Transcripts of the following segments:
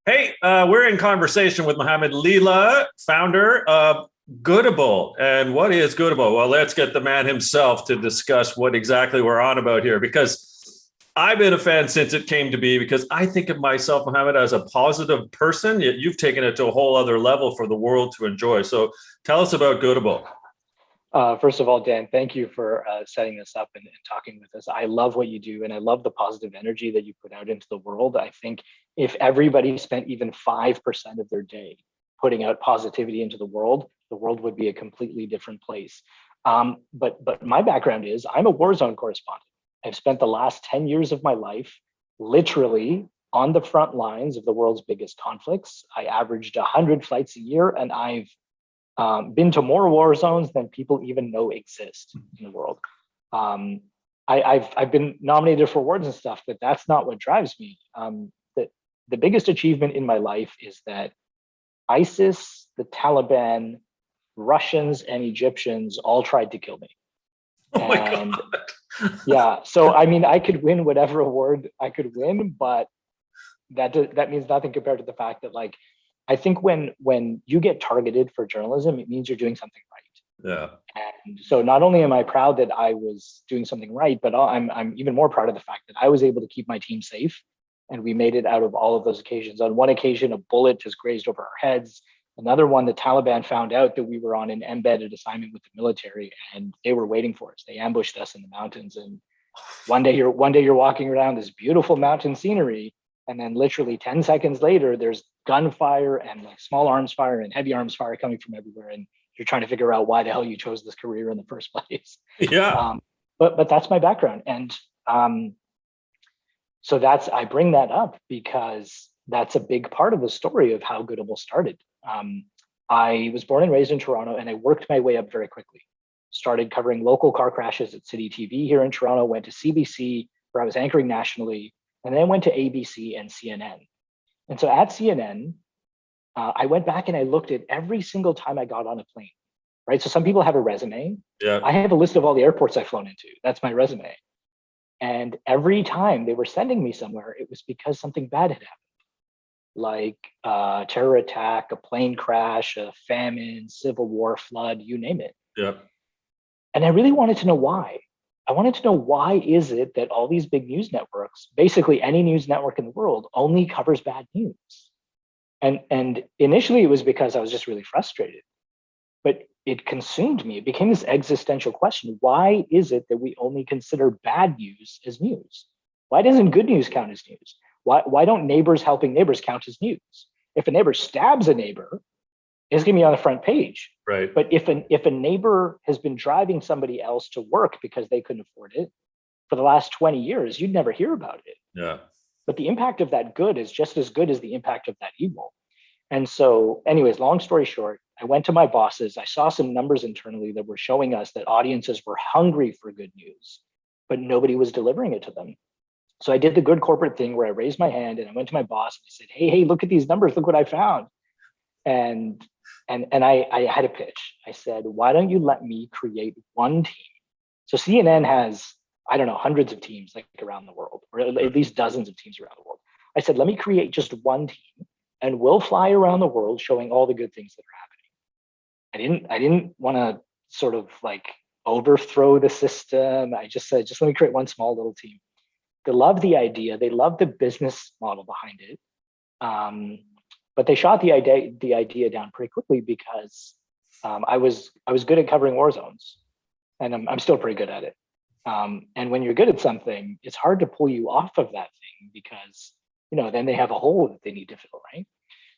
Hey, we're in conversation with Mohammed Lila, founder of Goodable. And what is Goodable? Well, let's get the man himself to discuss what exactly we're on about here, because I've been a fan since it came to be, because I think of myself, Mohammed, as a positive person, yet you've taken it to a whole other level for the world to enjoy. So tell us about Goodable. First of all, Dan, thank you for setting this up and talking with us. I love what you do, and I love the positive energy that you put out into the world. I think if everybody spent even 5% of their day putting out positivity into the world would be a completely different place. But my background is I'm a war zone correspondent. I've spent the last 10 years of my life literally on the front lines of the world's biggest conflicts. I averaged 100 flights a year, and I've been to more war zones than people even know exist in the world. Um, I've been nominated for awards and stuff, but that's not what drives me. The biggest achievement in my life is that ISIS, the Taliban, Russians, and Egyptians all tried to kill me. Oh my And God. yeah, so I mean, I could win whatever award I could win, but that means nothing compared to the fact that, like, I think when you get targeted for journalism, it means you're doing something right. Yeah. And so not only am I proud that I was doing something right, but I'm even more proud of the fact that I was able to keep my team safe, and we made it out of all of those occasions. On one occasion, a bullet just grazed over our heads. Another one, the Taliban found out that we were on an embedded assignment with the military, and they were waiting for us. They ambushed us in the mountains, and one day you're walking around this beautiful mountain scenery, and then literally 10 seconds later there's gunfire and like small arms fire and heavy arms fire coming from everywhere, and you're trying to figure out why the hell you chose this career in the first place. Yeah. Um, but that's my background, and um, so that's I bring that up because that's a big part of the story of how Goodable started. I was born and raised in Toronto, and I worked my way up very quickly. Started covering local car crashes at City TV here in Toronto, went to CBC, where I was anchoring nationally, and then went to ABC and CNN. And so at CNN, I went back and I looked at every single time I got on a plane, right? So some people have a resume. Yeah. I have a list of all the airports I've flown into. That's my resume. And every time they were sending me somewhere, it was because something bad had happened, like a terror attack, a plane crash, a famine, civil war, flood, you name it. Yeah. And I really wanted to know why. I wanted to know, why is it that all these big news networks, basically any news network in the world, only covers bad news? And initially it was because I was just really frustrated, but it consumed me. It became this existential question. Why is it that we only consider bad news as news? Why doesn't good news count as news? Why don't neighbors helping neighbors count as news? If a neighbor stabs a neighbor, it's going to be on the front page. Right. But if a neighbor has been driving somebody else to work because they couldn't afford it for the last 20 years, you'd never hear about it. Yeah. But the impact of that good is just as good as the impact of that evil. And so, anyways, long story short, I went to my bosses. I saw some numbers internally that were showing us that audiences were hungry for good news, but nobody was delivering it to them. So I did the good corporate thing where I raised my hand and I went to my boss and I said, hey, look at these numbers. Look what I found. And I had a pitch. I said, why don't you let me create one team? So CNN has, I don't know, hundreds of teams like around the world, or at least dozens of teams around the world. I said, let me create just one team, and we'll fly around the world showing all the good things that are happening. I didn't want to sort of like overthrow the system. I just said, just let me create one small little team. They loved the idea. They loved the business model behind it. But they shot the idea down pretty quickly because I was good at covering war zones, and I'm still pretty good at it. And when you're good at something, it's hard to pull you off of that thing because then they have a hole that they need to fill, right?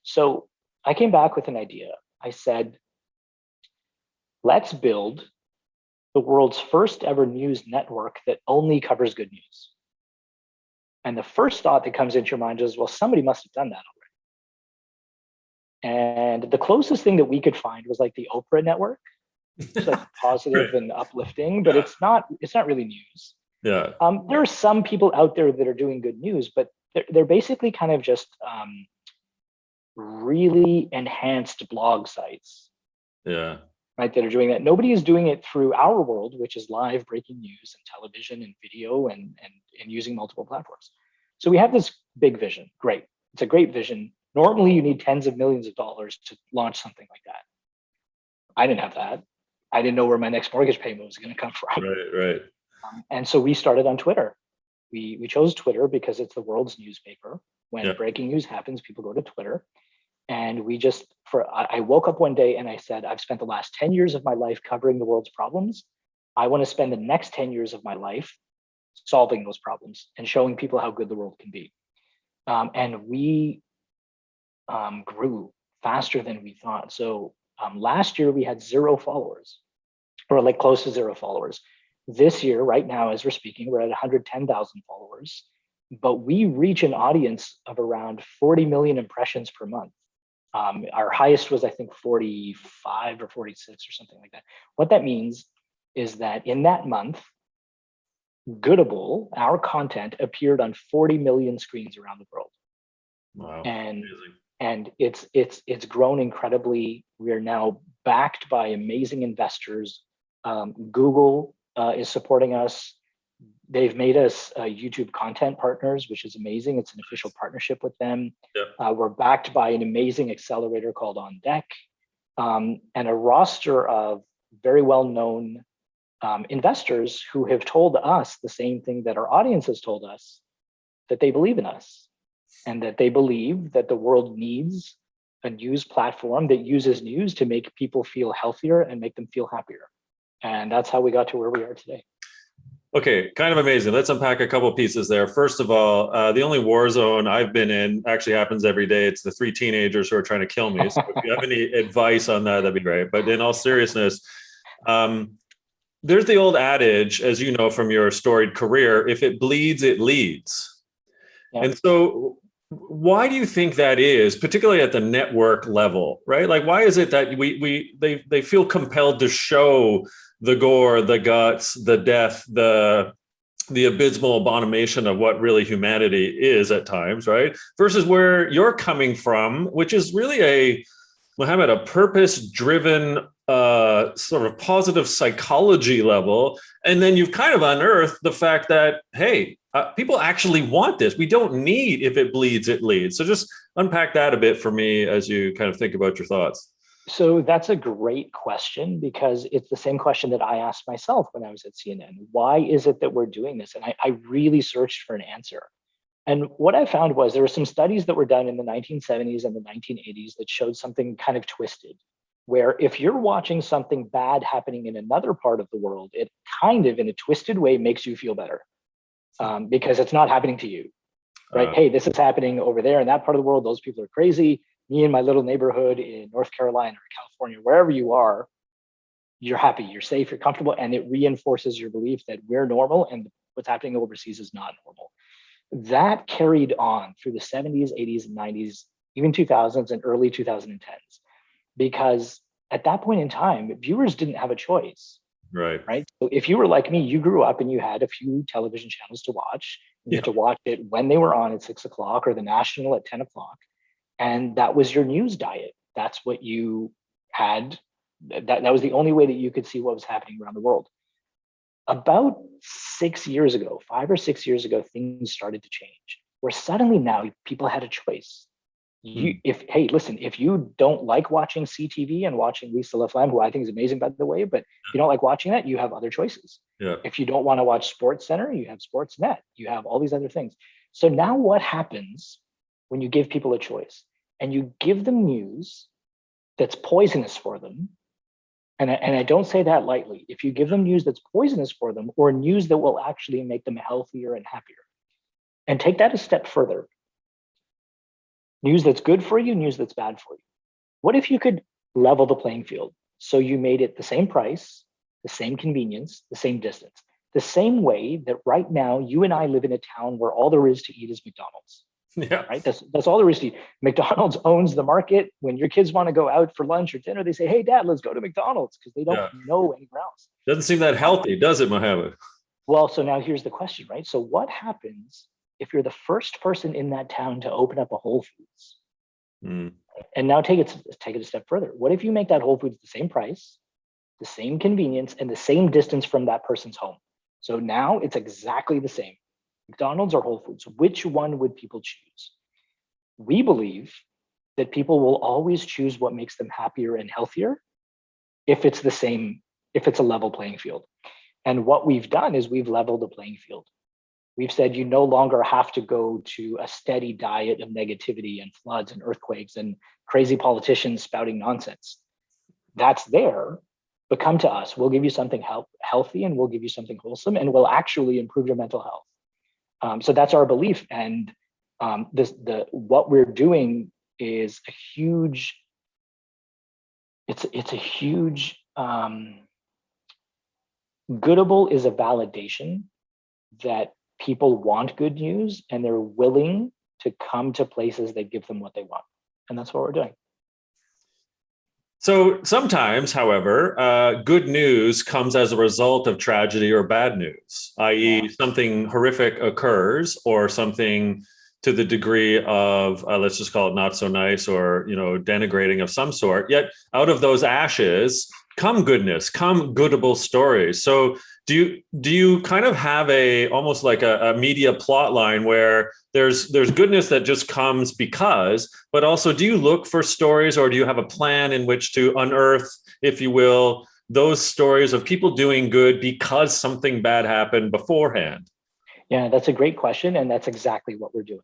So I came back with an idea. I said, let's build the world's first ever news network that only covers good news. And the first thought that comes into your mind is, well, somebody must have done that already. And the closest thing that we could find was like the Oprah network. It's like positive and uplifting, but it's not really news. Yeah. There are some people out there that are doing good news, but they're basically kind of just really enhanced blog sites. Yeah. Right, that are doing that. Nobody is doing it through our world, which is live breaking news and television and video and using multiple platforms. So we have this big vision. Great. It's a great vision. Normally, you need tens of millions of dollars to launch something like that. I didn't have that. I didn't know where my next mortgage payment was going to come from. Right. And so we started on Twitter. We chose Twitter because it's the world's newspaper. When breaking news happens, people go to Twitter. And I woke up one day and I said, I've spent the last 10 years of my life covering the world's problems. I want to spend the next 10 years of my life solving those problems and showing people how good the world can be. And we grew faster than we thought. So last year we had 0 followers, or like close to 0 followers. This year, right now, as we're speaking, we're at 110,000 followers, but we reach an audience of around 40 million impressions per month. Our highest was, I think, 45 or 46 or something like that. What that means is that in that month, Goodable, our content, appeared on 40 million screens around the world. Wow. And it's grown incredibly. We're now backed by amazing investors. Google is supporting us. They've made us YouTube content partners, which is amazing. It's an official partnership with them. We're backed by an amazing accelerator called On Deck, and a roster of very well-known investors who have told us the same thing that our audience has told us, that they believe in us and that they believe that the world needs a news platform that uses news to make people feel healthier and make them feel happier. And that's how we got to where we are today. Okay, kind of amazing. Let's unpack a couple pieces there. First of all, the only war zone I've been in actually happens every day. It's the 3 teenagers who are trying to kill me. So if you have any advice on that, that'd be great. But in all seriousness, there's the old adage, as you know from your storied career, if it bleeds, it leads. Yeah. And so why do you think that is, particularly at the network level, right? Like, why is it that they feel compelled to show the gore, the guts, the death, the abysmal abomination of what really humanity is at times, right? Versus where you're coming from, which is really Mohammed, a purpose-driven sort of positive psychology level. And then you've kind of unearthed the fact that, hey, people actually want this. We don't need if it bleeds, it leads. So just unpack that a bit for me as you kind of think about your thoughts. So that's a great question, because it's the same question that I asked myself when I was at CNN. Why is it that we're doing this? And I really searched for an answer. And what I found was there were some studies that were done in the 1970s and the 1980s that showed something kind of twisted, where if you're watching something bad happening in another part of the world, it kind of, in a twisted way, makes you feel better because it's not happening to you, right? Hey, this is happening over there in that part of the world. Those people are crazy. Me in my little neighborhood in North Carolina or California, wherever you are, you're happy, you're safe, you're comfortable, and it reinforces your belief that we're normal and what's happening overseas is not normal. That carried on through the 70s, 80s, and 90s, even 2000s and early 2010s, because at that point in time, viewers didn't have a choice. Right. So if you were like me, you grew up and you had a few television channels to watch. You had to watch it when they were on at 6 o'clock or the national at 10 o'clock. And that was your news diet. That's what you had. That was the only way that you could see what was happening around the world. About 6 years ago, 5 or 6 years ago, things started to change, where suddenly now people had a choice. Hey, listen, if you don't like watching CTV and watching Lisa LaFlamme, who I think is amazing, by the way, but if you don't like watching that, you have other choices. If you don't want to watch Sports Center, you have Sportsnet. You have all these other things. So now what happens when you give people a choice and you give them news that's poisonous for them? And I don't say that lightly. If you give them news that's poisonous for them, or news that will actually make them healthier and happier, and take that a step further, news that's good for you, news that's bad for you. What if you could level the playing field? So you made it the same price, the same convenience, the same distance, the same way that right now you and I live in a town where all there is to eat is McDonald's. Right. That's all there is to eat. McDonald's owns the market. When your kids want to go out for lunch or dinner, they say, "Hey, Dad, let's go to McDonald's," because they don't know anywhere else. Doesn't seem that healthy, does it, Mohammed? Well, so now here's the question, right? So what happens if you're the first person in that town to open up a Whole Foods? And now take it a step further. What if you make that Whole Foods the same price, the same convenience, and the same distance from that person's home? So now it's exactly the same. McDonald's or Whole Foods, which one would people choose? We believe that people will always choose what makes them happier and healthier if it's the same, if it's a level playing field. And what we've done is we've leveled the playing field. We've said you no longer have to go to a steady diet of negativity and floods and earthquakes and crazy politicians spouting nonsense. That's there, but come to us. We'll give you something healthy, and we'll give you something wholesome, and we'll actually improve your mental health. So that's our belief. And what we're doing is a huge, it's a huge, Goodable is a validation that people want good news and they're willing to come to places that give them what they want. And that's what we're doing. So sometimes, however, good news comes as a result of tragedy or bad news, i.e. something horrific occurs or something to the degree of, let's just call it not so nice or, denigrating of some sort. Yet out of those ashes come goodness, come Goodable stories. So do you kind of have almost like a media plot line where there's goodness that just comes because, but also do you look for stories, or do you have a plan in which to unearth, if you will, those stories of people doing good because something bad happened beforehand? Yeah, that's a great question. And that's exactly what we're doing.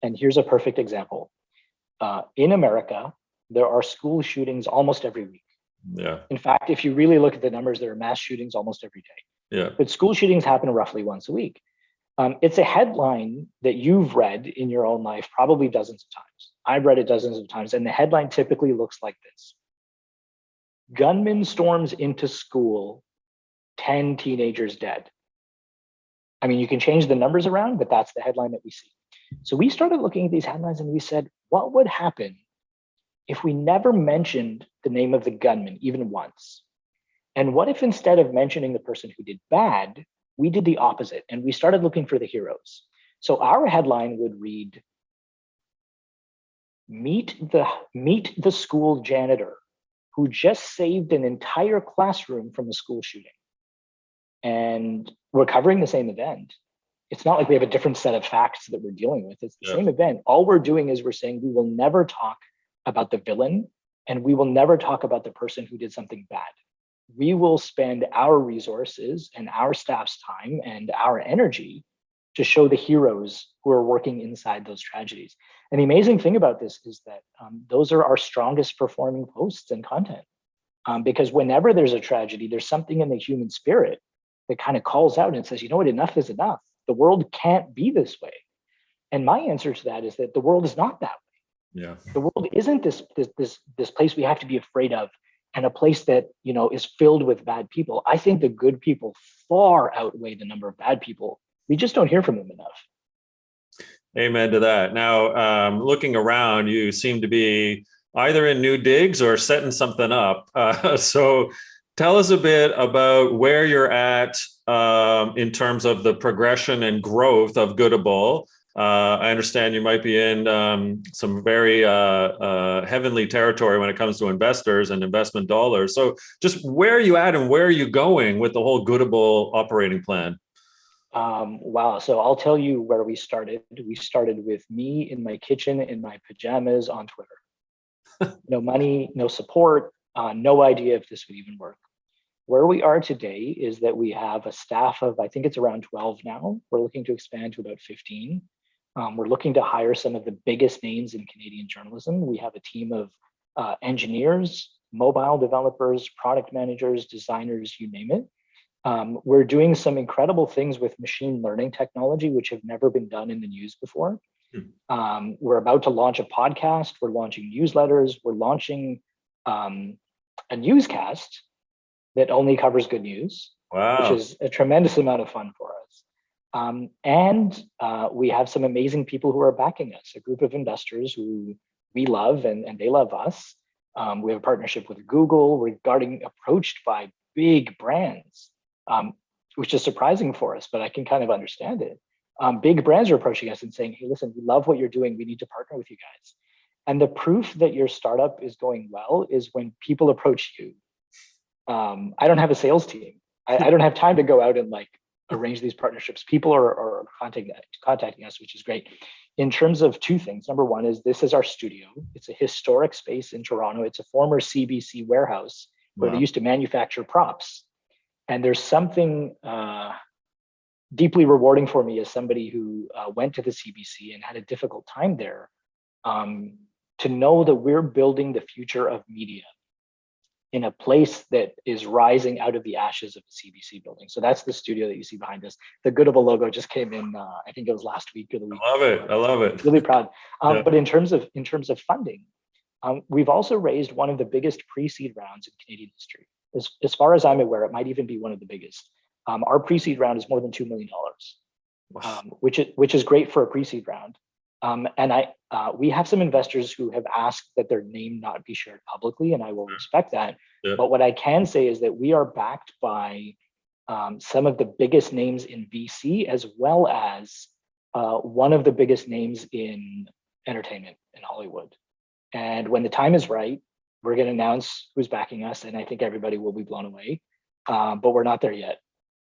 And here's a perfect example. In America, there are school shootings almost every week. Yeah. In fact, if you really look at the numbers, there are mass shootings almost every day. Yeah. But school shootings happen roughly once a week. It's a headline that you've read in your own life probably dozens of times. I've read it dozens of times. And the headline typically looks like this: gunman storms into school, 10 teenagers dead. I mean, you can change the numbers around, but that's the headline that we see. So we started looking at these headlines and we said, what would happen if we never mentioned the name of the gunman even once? And what if instead of mentioning the person who did bad, we did the opposite and we started looking for the heroes? So our headline would read, meet the school janitor who just saved an entire classroom from a school shooting. And we're covering the same event. It's not like we have a different set of facts that we're dealing with. It's the same event. All we're doing is we're saying we will never talk about the villain, and we will never talk about the person who did something bad. We will spend our resources and our staff's time and our energy to show the heroes who are working inside those tragedies. And the amazing thing about this is that those are our strongest performing posts and content. Because whenever there's a tragedy, there's something in the human spirit that kind of calls out and says, you know what, enough is enough. The world can't be this way. And my answer to that is that the world is not that way. Yeah. The world isn't this place we have to be afraid of, and a place that, is filled with bad people. I think the good people far outweigh the number of bad people. We just don't hear from them enough. Amen to that. Now, looking around, you seem to be either in new digs or setting something up. So tell us a bit about where you're at in terms of the progression and growth of Goodable. I understand you might be in some very heavenly territory when it comes to investors and investment dollars. So just where are you at and where are you going with the whole Goodable operating plan? Wow. So I'll tell you where we started. We started with me in my kitchen in my pajamas on Twitter. No money, no support, no idea if this would even work. Where we are today is that we have a staff of, I think it's around 12 now. We're looking to expand to about 15. We're looking to hire some of the biggest names in Canadian journalism. We have a team of engineers, mobile developers, product managers, designers, you name it. We're doing some incredible things with machine learning technology, which have never been done in the news before. We're about to launch a podcast. We're launching newsletters. We're launching a newscast that only covers good news, Wow. which is a tremendous amount of fun for us. And we have some amazing people who are backing us, a group of investors who we love and they love us. We have a partnership with Google. We're getting approached by big brands, which is surprising for us, but I can kind of understand it. Big brands are approaching us and saying, hey, listen, we love what you're doing. We need to partner with you guys. And the proof that your startup is going well is when people approach you. I don't have a sales team. I don't have time to go out and arrange these partnerships. People are contacting us, which is great. In terms of two things. Number one is this is our studio. It's a historic space in Toronto. It's a former CBC warehouse where they used to manufacture props. And there's something deeply rewarding for me as somebody who went to the CBC and had a difficult time there, to know that we're building the future of media in a place that is rising out of the ashes of the CBC building. So that's the studio that you see behind us. The Goodable logo just came in, I think it was last week or the week. I love it. I love it. Really proud. Yeah. But in terms of funding, we've also raised one of the biggest pre-seed rounds in Canadian history. As far as I'm aware, it might even be one of the biggest. Our pre-seed round is more than $2 million, which is great for a pre-seed round. And we have some investors who have asked that their name not be shared publicly, and I will respect that. Yeah. But what I can say is that we are backed by some of the biggest names in VC, as well as one of the biggest names in entertainment in Hollywood. And when the time is right, we're going to announce who's backing us, and I think everybody will be blown away. But we're not there yet.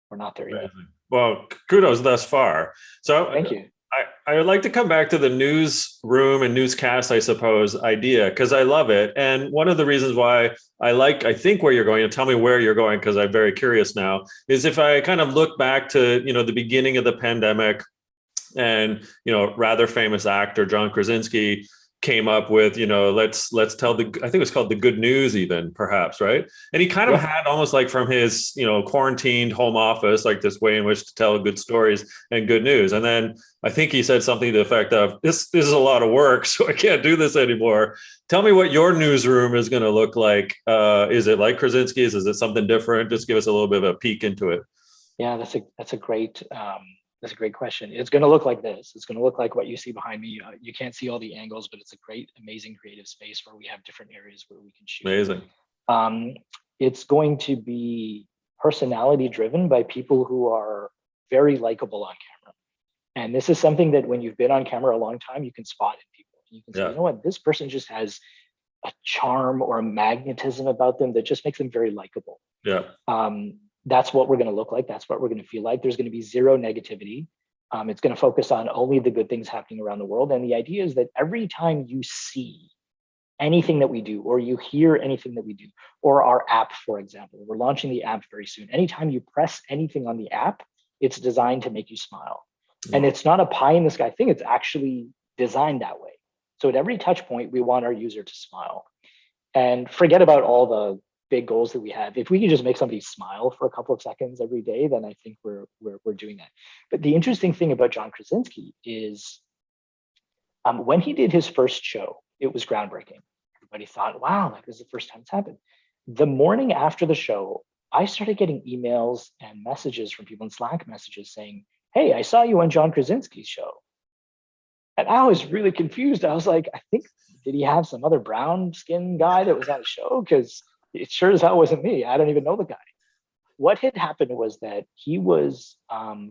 We're not there yet. Well, kudos thus far. So thank you. I would like to come back to the newsroom and newscast, I suppose, idea, because I love it. And one of the reasons why I think where you're going, and tell me where you're going, because I'm very curious now, is if I kind of look back to, the beginning of the pandemic, and, rather famous actor John Krasinski came up with, let's tell I think it was called The Good News even, perhaps, right? And he kind of had almost like from his, quarantined home office, like this way in which to tell good stories and good news. And then I think he said something to the effect of, this is a lot of work, so I can't do this anymore. Tell me what your newsroom is going to look like. Is it like Krasinski's? Is it something different? Just give us a little bit of a peek into it. Yeah, that's a great question. It's going to look like this. It's going to look like what you see behind me. You can't see all the angles, but it's a great, amazing creative space where we have different areas where we can shoot. Amazing. It's going to be personality driven by people who are very likable on camera. And this is something that when you've been on camera a long time, you can spot in people. You can say, you know what, this person just has a charm or a magnetism about them that just makes them very likable. Yeah. That's what we're going to look like. That's what we're going to feel like. There's going to be zero negativity. It's going to focus on only the good things happening around the world. And the idea is that every time you see anything that we do, or you hear anything that we do, or our app, for example, we're launching the app very soon. Anytime you press anything on the app, it's designed to make you smile. And it's not a pie in the sky thing. It's actually designed that way. So at every touch point, we want our user to smile. And forget about all the big goals that we have. If we can just make somebody smile for a couple of seconds every day, then I think we're doing that. But the interesting thing about John Krasinski is when he did his first show, it was groundbreaking. Everybody thought, wow, like this is the first time it's happened. The morning after the show, I started getting emails and messages from people in Slack messages saying, hey, I saw you on John Krasinski's show. And I was really confused. I was like, I think, did he have some other brown skin guy that was on the show? Because it sure as hell wasn't me. I don't even know the guy. What had happened was that he was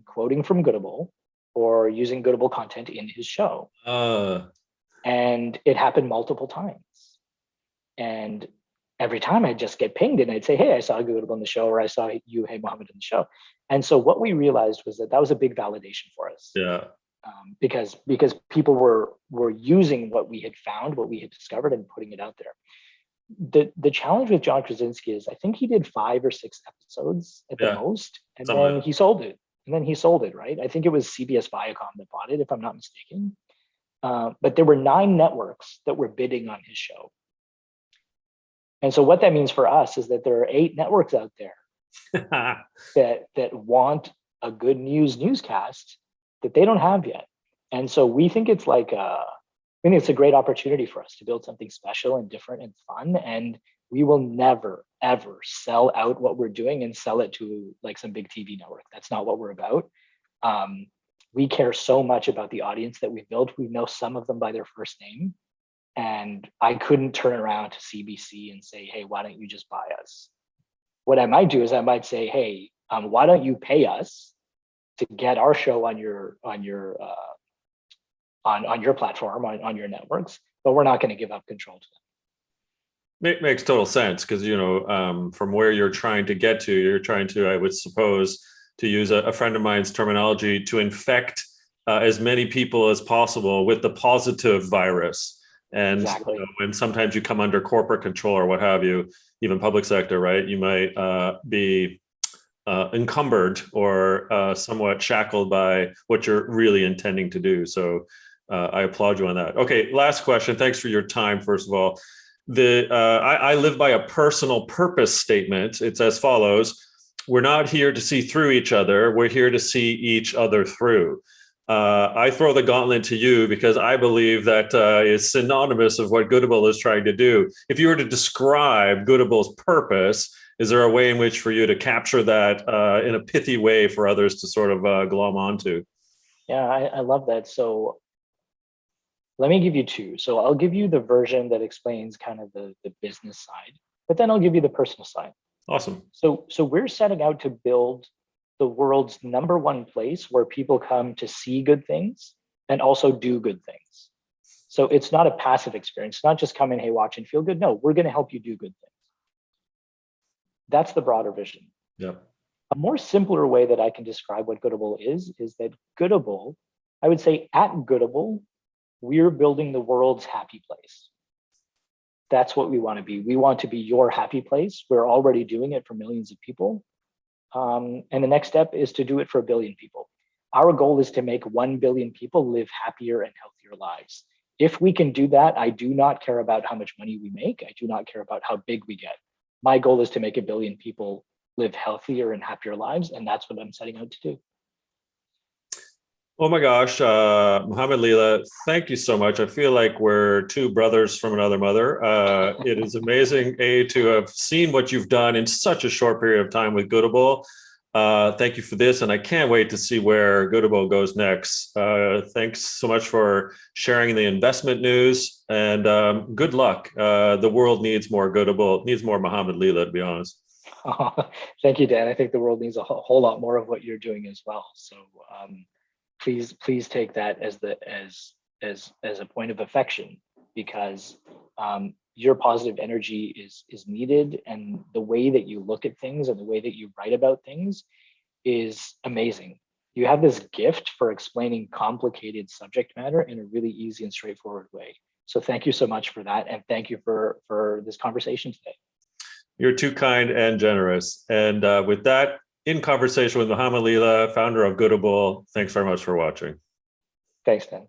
quoting from Goodable or using Goodable content in his show. And it happened multiple times. And every time I'd just get pinged and I'd say, hey, I saw Goodable in the show, or I saw you, hey, Mohammed, in the show. And so what we realized was that was a big validation for us. Yeah. Because people were using what we had found, what we had discovered, and putting it out there. The challenge with John Krasinski is I think he did 5 or 6 episodes at the most, and then he sold it. Right? I think it was CBS Viacom that bought it, if I'm not mistaken. But there were 9 networks that were bidding on his show. And so what that means for us is that there are 8 networks out there that want a good newscast that they don't have yet. And so we think it's like it's a great opportunity for us to build something special and different and fun. And we will never, ever sell out what we're doing and sell it to like some big TV network. That's not what we're about. We care so much about the audience that we've built. We know some of them by their first name. And I couldn't turn around to CBC and say, hey, why don't you just buy us? What I might do is I might say, hey, why don't you pay us to get our show on your platform, on your networks, but we're not going to give up control to them. It makes total sense because, from where you're trying to get to, I would suppose, to use a friend of mine's terminology, to infect as many people as possible with the positive virus. And Exactly. when sometimes you come under corporate control or what have you, even public sector, right? You might be encumbered or somewhat shackled by what you're really intending to do. So I applaud you on that. Okay, last question. Thanks for your time, first of all. I live by a personal purpose statement. It's as follows. We're not here to see through each other. We're here to see each other through. I throw the gauntlet to you because I believe that is synonymous of what Goodable is trying to do. If you were to describe Goodable's purpose, is there a way in which for you to capture that in a pithy way for others to sort of glom onto? Yeah, I love that. So let me give you two. So I'll give you the version that explains kind of the business side, but then I'll give you the personal side. Awesome. So we're setting out to build the world's number one place where people come to see good things and also do good things. So it's not a passive experience. It's not just come in, hey, watch and feel good. No, we're going to help you do good things. That's the broader vision. Yep. A more simpler way that I can describe what Goodable is that Goodable, I would say at Goodable, we're building the world's happy place. That's what we want to be. We want to be your happy place. We're already doing it for millions of people. And the next step is to do it for 1 billion people. Our goal is to make 1 billion people live happier and healthier lives. If we can do that, I do not care about how much money we make. I do not care about how big we get. My goal is to make 1 billion people live healthier and happier lives. And that's what I'm setting out to do. Oh my gosh, Mohammed, Lila, thank you so much. I feel like we're two brothers from another mother. It is amazing, to have seen what you've done in such a short period of time with Goodable. Thank you for this, and I can't wait to see where Goodable goes next. Thanks so much for sharing the investment news, and good luck. The world needs more Goodable, needs more Mohammed, Lila, to be honest. Thank you, Dan. I think the world needs a whole lot more of what you're doing as well. So please take that as a point of affection, because your positive energy is needed, and the way that you look at things and the way that you write about things is amazing. You have this gift for explaining complicated subject matter in a really easy and straightforward way. So thank you so much for that, and thank you for this conversation today. You're too kind and generous. And with that, in conversation with Mohammed Lila, founder of Goodable, thanks very much for watching. Thanks, Dan.